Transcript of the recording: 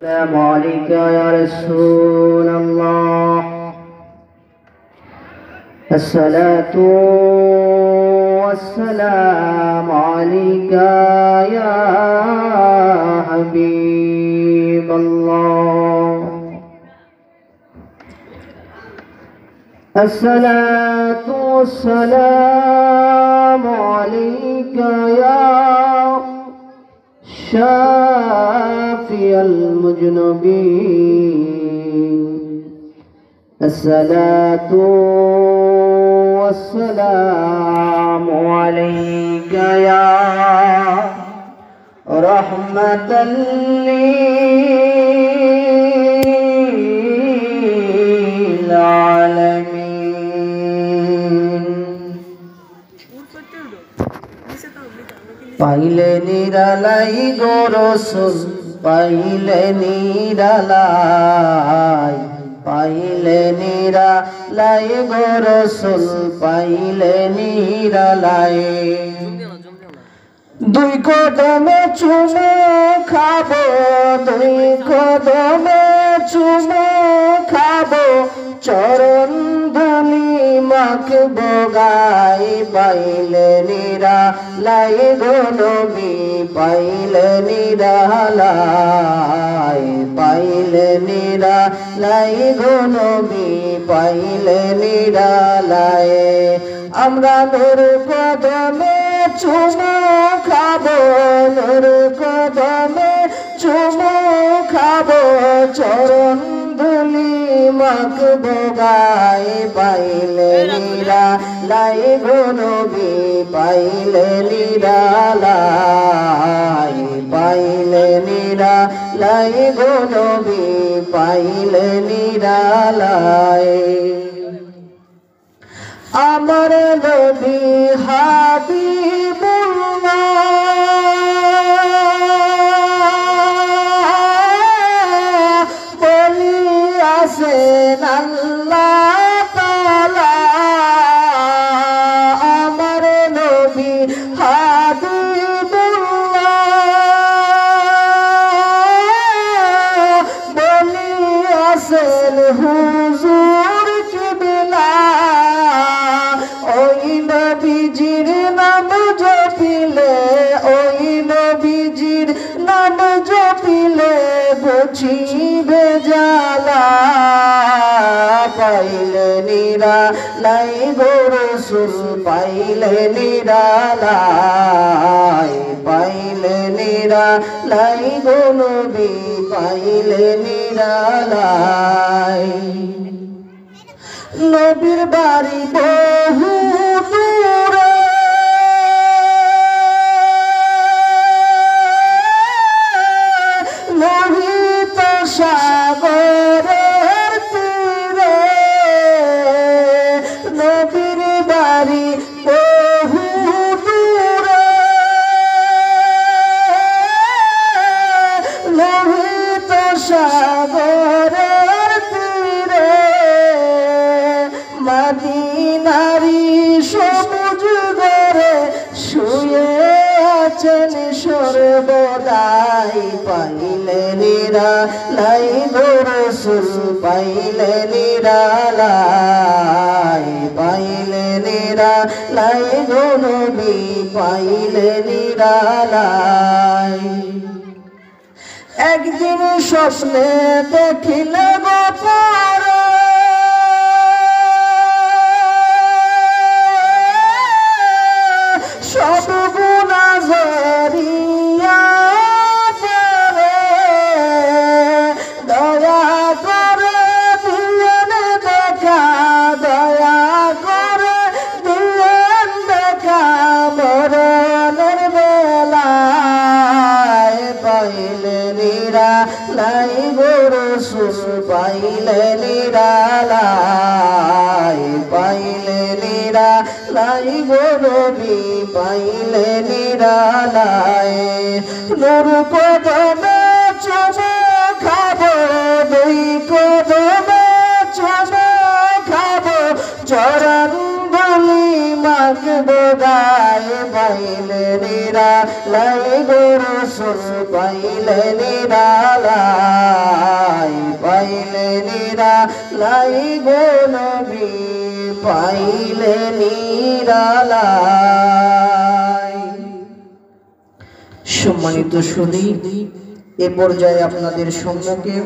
السلام عليك يا رسول الله. الصلاة والسلام عليك يا حبيب الله. الصلاة والسلام عليك يا شافي المذنبين. الصلاة والسلام عليك يا رحمة للعالمين. পাইলে নিরালাই গো রাসূল, পাইলে নিরালাই, পাইলে নিরালাই গো রাসূল, পাইলে নিরালাই। দুই কদমে চুমো খাবো, দুই কদমে চুমো খাবো, চরণ ধুলি মাখবো গায়ে। পাইলে নিরালাই গো নবী, পাইলে নিরালাই, পাইলে নিরালাই গো নবী, পাইলে নিরালাই। আমরা নূর কদমে চুমো খাবো, নূর কদমে চুমো খাবো, চরণ ধুলি মাখবো গায়ে। পাইলে নিরালাই গো নবী, পাইলে নিরালাই, পাইলে নিরালাই গো নবী, পাইলে নিরালাই। আমার নবী হাবিবুল্লাহ বলিয়াছেন আল্লাহ তাআলা। আমার নবী হাবিবুল্লাহ বলিয়াছেন হুজুর কিবলা। ওই নবীজির নাম জপিলে, ওই নবীজির নাম জপিলে বুঝিবে জ্বালা। পাইলে নিরালাই গো রাসূল, পাইলে নিরালাই, পাইলে নিরালাই গো নবী, পাইলে নিরালাই। নবীর বাড়ি বহু দূরে, লোহিত সাগরের তীরে। নবীর বাড়ি বহু দূরে, লোহিত সাগরের তীরে। মদিনারি সবুজ ঘরে শুয়ে আছেন সর্বদাই। পাইলে নিরালাই গো রাসূল, পাইলে নিরালাই, পাইলে নিরালাই গো নবী, পাইলে নিরালাই। একদিন স্বপ্নে দেখিলে গো পরে, সব গুনাহ ঝরিয়া পড়ে। দয়া করে দিলেন দেখা, দয়া করে দিলেন দেখা মরণের বেলায়। পাইলে নিরালাই গো রাসূল, পাইলে নিরালাই, পাইলে নিরালাই গো নবী, পাইলে নিরালাই। নূর কদমে চুমো খাবো, দুই কদমে চুমো খাবো, চরণ ধুলি মাখবো গায়ে। পাইলে নিরালাই গো রাসূল, রাসূল পাইলে নিরালাই, পাইলে নিরালাই গো নবী পাইলে নিরালাই। সম্মানিত সুধী, এ পর্যায়ে আপনাদের সম্মুখে